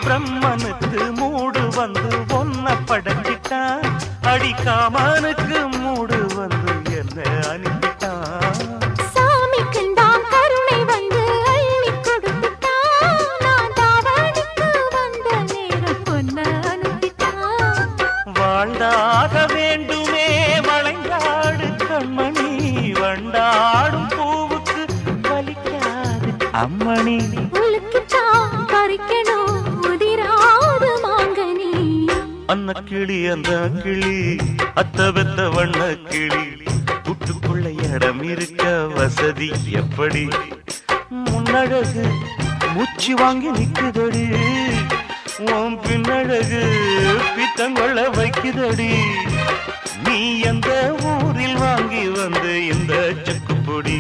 பிரம்மனுக்கு மூடு வந்து ஒன்ன படைச்சிட்டான், அடிக்காமனுக்கு மூடு வந்து என்ன அனுப்பிட்டான். சாமிக்கு தான் கருணை வந்து அள்ளி கொடுத்துட்டான், நான் தாவணிக்கு வந்த நேரம் பொன்ன அனுப்பிட்டான். வாழ்ந்தாக வேண்டுமே வளைந்தாடு கண்மணி, வண்டாடும் பூவுக்கு வலிக்காது அம்மணி. உலுக்குத்தான் பறிக்கணும் உதிராது மாங்கனி. அன்ன கிளி அந்த கிளி அத்த பெத்த வண்ண கிளி, கூட்டுக்குள்ள இடம் இருக்க வசதி எப்படி? முன்னழகு மூச்சு வாங்கி நிக்குதடி, உன் பின்னழகு பித்தங்கொள்ள வைக்குதடி. நீ எந்த ஊரில் வாங்கி வந்து இந்த செக்குப்பொடி?